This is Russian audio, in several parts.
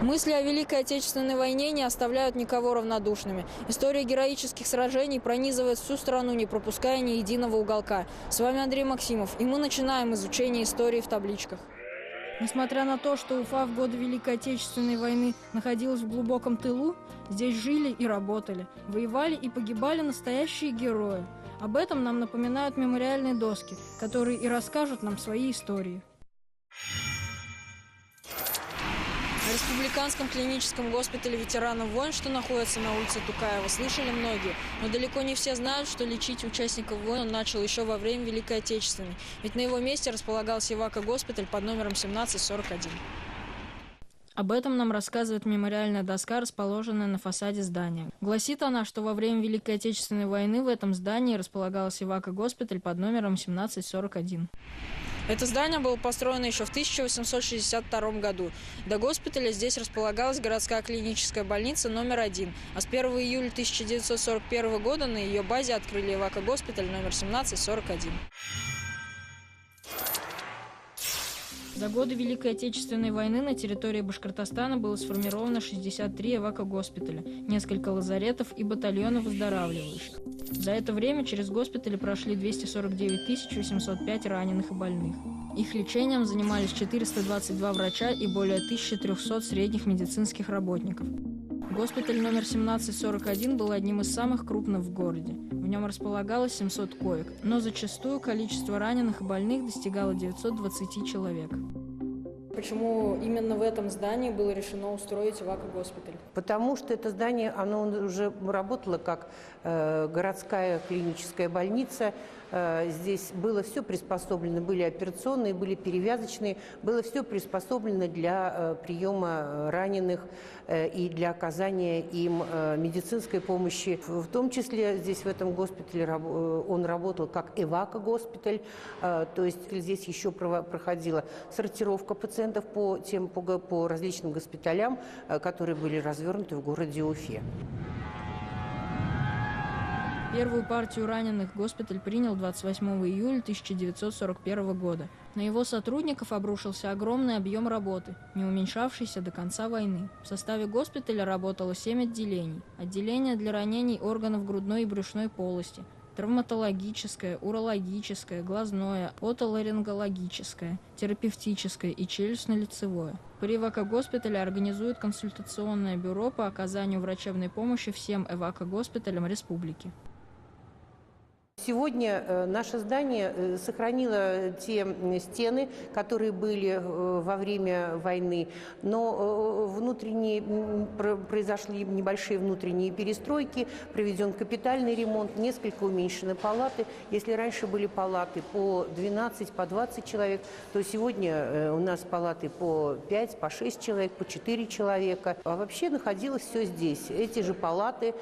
Мысли о Великой Отечественной войне не оставляют никого равнодушными. История героических сражений пронизывает всю страну, не пропуская ни единого уголка. С вами Андрей Максимов, и мы начинаем изучение истории в табличках. Несмотря на то, что Уфа в годы Великой Отечественной войны находилась в глубоком тылу, здесь жили и работали, воевали и погибали настоящие герои. Об этом нам напоминают мемориальные доски, которые и расскажут нам свои истории. О Республиканском клиническом госпитале ветеранов войн, что находится на улице Тукаева, слышали многие. Но далеко не все знают, что лечить участников войн он начал еще во время Великой Отечественной. Ведь на его месте располагался Ивако-госпиталь под номером 1741. Об этом нам рассказывает мемориальная доска, расположенная на фасаде здания. Гласит она, что во время Великой Отечественной войны в этом здании располагался Ивако-госпиталь под номером 1741. Это здание было построено еще в 1862 году. До госпиталя здесь располагалась городская клиническая больница номер 1, а с 1 июля 1941 года на ее базе открыли Ивако-госпиталь номер 1741. За годы Великой Отечественной войны на территории Башкортостана было сформировано 63 Ивако-госпиталя, несколько лазаретов и батальонов выздоравливающих. За это время через госпитали прошли 249 805 раненых и больных. Их лечением занимались 422 врача и более 1300 средних медицинских работников. Госпиталь номер 1741 был одним из самых крупных в городе. В нем располагалось 700 коек, но зачастую количество раненых и больных достигало 920 человек. Почему именно в этом здании было решено устроить Ивако-госпиталь? Потому что это здание, оно уже работало как городская клиническая больница. Здесь было все приспособлено, были операционные, были перевязочные, было все приспособлено для приема раненых и для оказания им медицинской помощи. В том числе здесь в этом госпитале он работал как Ивако-госпиталь, то есть здесь еще проходила сортировка пациентов по различным госпиталям, которые были развернуты в городе Уфе. Первую партию раненых госпиталь принял 28 июля 1941 года. На его сотрудников обрушился огромный объем работы, не уменьшавшийся до конца войны. В составе госпиталя работало 7 отделений. Отделение для ранений органов грудной и брюшной полости, травматологическое, урологическое, глазное, отоларингологическое, терапевтическое и челюстно-лицевое. При Ивако-госпитале организуют консультационное бюро по оказанию врачебной помощи всем Ивако-госпиталям республики. Сегодня наше здание сохранило те стены, которые были во время войны, но произошли небольшие внутренние перестройки, проведен капитальный ремонт, несколько уменьшены палаты. Если раньше были палаты по 12, по 20 человек, то сегодня у нас палаты по 5, по 6 человек, по 4 человека. А вообще находилось все здесь. В этих же палатах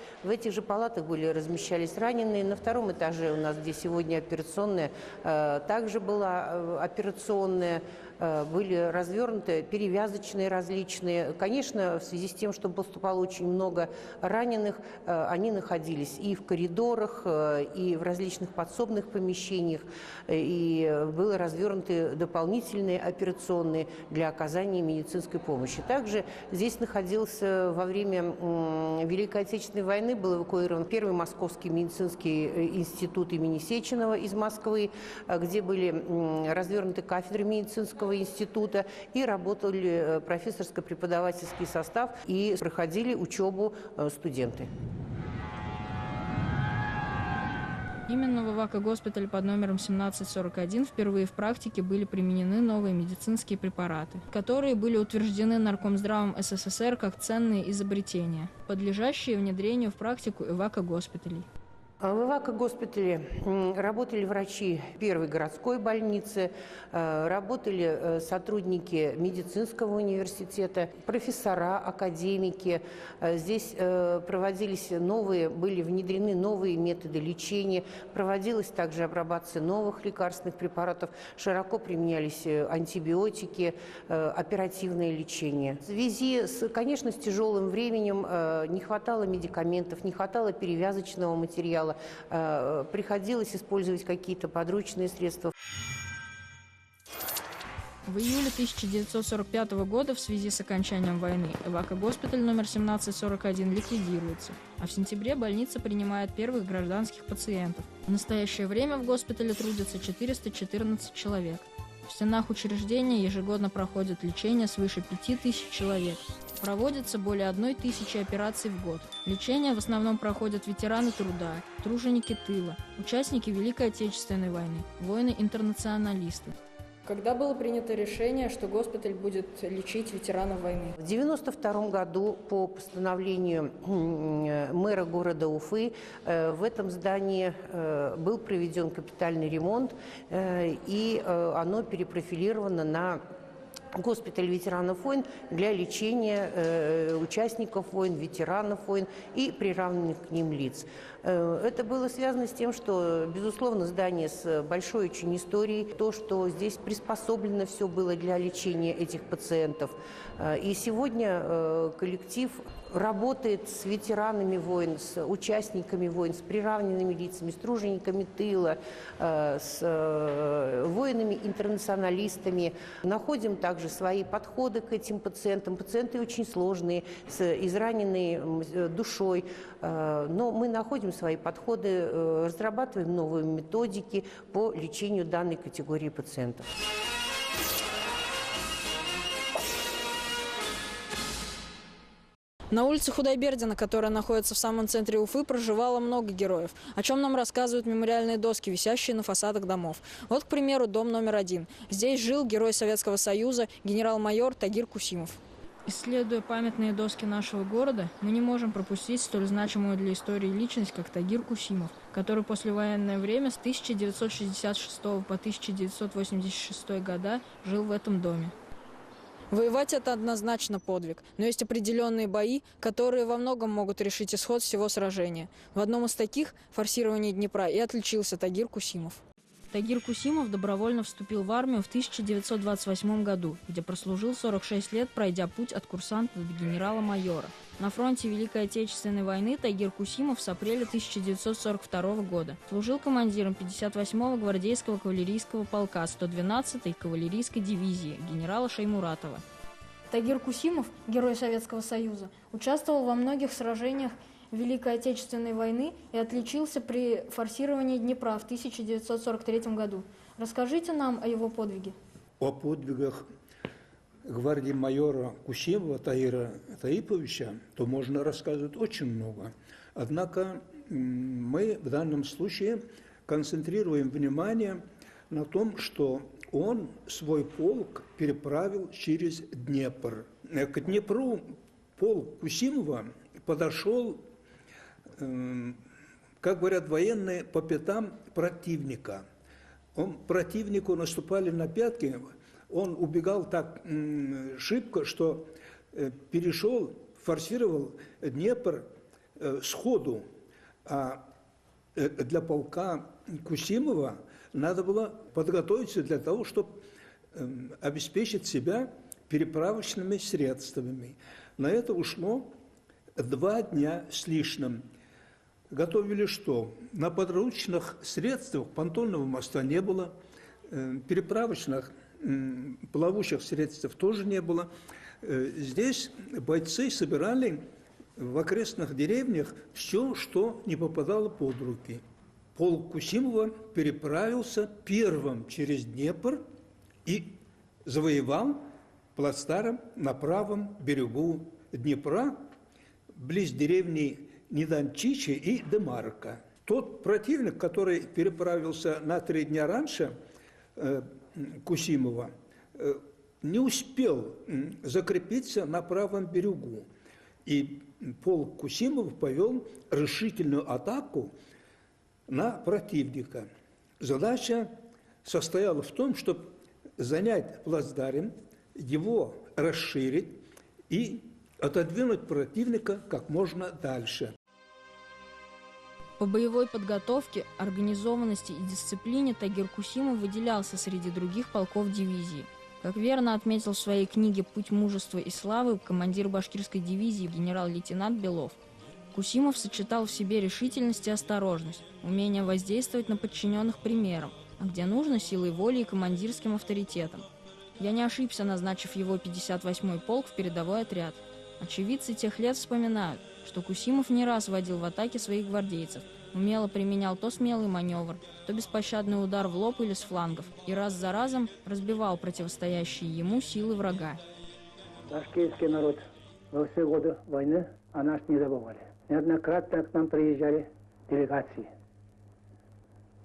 размещались раненые. На втором этаже у нас, где сегодня операционная, также была операционная, были развернуты перевязочные различные. Конечно, в связи с тем, что поступало очень много раненых, они находились и в коридорах, и в различных подсобных помещениях, и были развернуты дополнительные операционные для оказания медицинской помощи. Также здесь находился во время Великой Отечественной войны, был эвакуирован первый Московский медицинский институт имени Сеченова из Москвы, где были развернуты кафедры медицинского института, и работали профессорско-преподавательский состав, и проходили учебу студенты. Именно в Ивако-госпитале под номером 1741 впервые в практике были применены новые медицинские препараты, которые были утверждены Наркомздравом СССР как ценные изобретения, подлежащие внедрению в практику Ивако-госпиталей. В Ивако-госпитале работали врачи первой городской больницы, работали сотрудники медицинского университета, профессора, академики. Здесь были внедрены новые методы лечения, проводилась также апробация новых лекарственных препаратов, широко применялись антибиотики, оперативное лечение. В связи, конечно, с тяжелым временем не хватало медикаментов, не хватало перевязочного материала, приходилось использовать какие-то подручные средства. В июле 1945 года в связи с окончанием войны эвакогоспиталь номер 1741 ликвидируется, а в сентябре больница принимает первых гражданских пациентов. В настоящее время в госпитале трудится 414 человек. В стенах учреждения ежегодно проходит лечение свыше 5000 человек. Проводится более 1000 операций в год. Лечение в основном проходят ветераны труда, труженики тыла, участники Великой Отечественной войны, воины-интернационалисты. Когда было принято решение, что госпиталь будет лечить ветеранов войны? В 1992 году по постановлению мэра города Уфы в этом здании был проведен капитальный ремонт, и оно перепрофилировано на госпиталь ветеранов войн для лечения участников войн, ветеранов войн и приравненных к ним лиц. Это было связано с тем, что, безусловно, здание с большой очень историей, то, что здесь приспособлено все было для лечения этих пациентов. И сегодня коллектив работает с ветеранами войн, с участниками войн, с приравненными лицами, с тружениками тыла, с воинами-интернационалистами. Находим также свои подходы к этим пациентам. Пациенты очень сложные, с израненной душой. Но мы находим свои подходы, разрабатываем новые методики по лечению данной категории пациентов. На улице Худайбердина, которая находится в самом центре Уфы, проживало много героев, о чем нам рассказывают мемориальные доски, висящие на фасадах домов. Вот, к примеру, дом номер 1. Здесь жил герой Советского Союза, генерал-майор Тагир Кусимов. Исследуя памятные доски нашего города, мы не можем пропустить столь значимую для истории личность, как Тагир Кусимов, который послевоенное время с 1966 по 1986 года жил в этом доме. Воевать – это однозначно подвиг, но есть определенные бои, которые во многом могут решить исход всего сражения. В одном из таких – форсировании Днепра – и отличился Тагир Кусимов. Тагир Кусимов добровольно вступил в армию в 1928 году, где прослужил 46 лет, пройдя путь от курсанта до генерала-майора. На фронте Великой Отечественной войны Тагир Кусимов с апреля 1942 года служил командиром 58-го гвардейского кавалерийского полка 112-й кавалерийской дивизии генерала Шаймуратова. Тагир Кусимов, герой Советского Союза, участвовал во многих сражениях Великой Отечественной войны и отличился при форсировании Днепра в 1943 году. Расскажите нам о его подвиге. О подвигах гвардии майора Кусимова Тагира Таиповича то можно рассказывать очень много. Однако мы в данном случае концентрируем внимание на том, что он свой полк переправил через Днепр. К Днепру полк Кусимова подошел, как говорят военные, по пятам противника. Противнику наступали на пятки, он убегал так шибко, что перешел, форсировал Днепр сходу. А для полка Кусимова надо было подготовиться для того, чтобы обеспечить себя переправочными средствами. На это ушло 2 дня с лишним. Готовили что? На подручных средствах понтонного моста не было, переправочных плавучих средств тоже не было. Здесь бойцы собирали в окрестных деревнях все, что не попадало под руки. Полк Кусимова переправился первым через Днепр и завоевал плацдарм на правом берегу Днепра, близ деревни Неданчичи и Демарка. Тот противник, который переправился на 3 дня раньше Кусимова, не успел закрепиться на правом берегу. И полк Кусимова повел решительную атаку на противника. Задача состояла в том, чтобы занять плацдарм, его расширить и отодвинуть противника как можно дальше. По боевой подготовке, организованности и дисциплине Тагир Кусимов выделялся среди других полков дивизии. Как верно отметил в своей книге «Путь мужества и славы» командир башкирской дивизии генерал-лейтенант Белов, Кусимов сочетал в себе решительность и осторожность, умение воздействовать на подчиненных примером, а где нужно силой воли и командирским авторитетом. Я не ошибся, назначив его 58-й полк в передовой отряд. Очевидцы тех лет вспоминают, что Кусимов не раз водил в атаке своих гвардейцев, умело применял то смелый маневр, то беспощадный удар в лоб или с флангов, и раз за разом разбивал противостоящие ему силы врага. Наш киевский народ во все годы войны о нас не забывали. Неоднократно к нам приезжали делегации,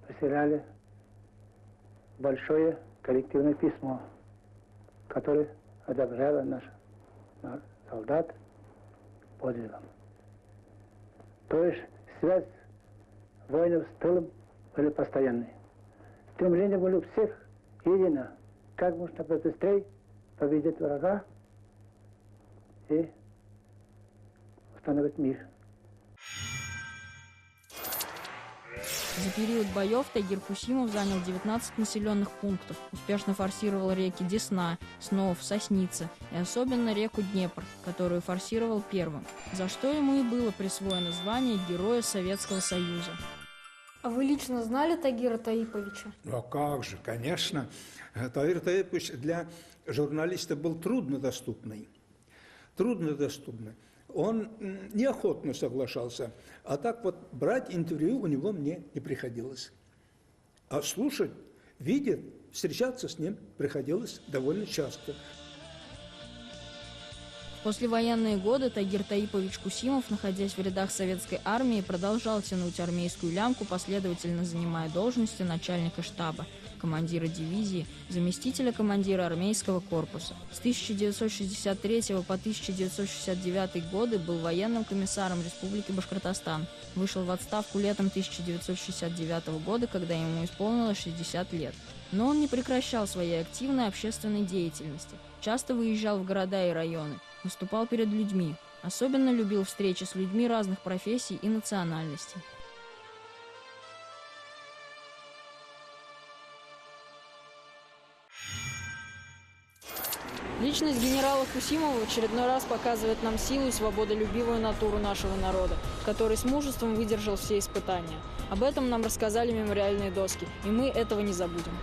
присылали большое коллективное письмо, которое одобряло наш солдат подвигом. То есть связь воинов с тылом были постоянные. Стремление было у всех едино. Как можно побыстрее победить врага и установить мир. За период боев Тагир Кусимов занял 19 населенных пунктов, успешно форсировал реки Десна, Снов, Сосница и особенно реку Днепр, которую форсировал первым, за что ему и было присвоено звание Героя Советского Союза. А вы лично знали Тагира Таиповича? Ну а как же, конечно. Тагир Таипович для журналиста был труднодоступный. Он неохотно соглашался. А так вот брать интервью у него мне не приходилось. А слушать, видеть, встречаться с ним приходилось довольно часто. В послевоенные годы Тагир Таипович Кусимов, находясь в рядах советской армии, продолжал тянуть армейскую лямку, последовательно занимая должности начальника штаба, командира дивизии, заместителя командира армейского корпуса. С 1963 по 1969 годы был военным комиссаром Республики Башкортостан. Вышел в отставку летом 1969 года, когда ему исполнилось 60 лет. Но он не прекращал своей активной общественной деятельности. Часто выезжал в города и районы, выступал перед людьми. Особенно любил встречи с людьми разных профессий и национальностей. Личность генерала Кусимова в очередной раз показывает нам силу и свободолюбивую натуру нашего народа, который с мужеством выдержал все испытания. Об этом нам рассказали мемориальные доски, и мы этого не забудем.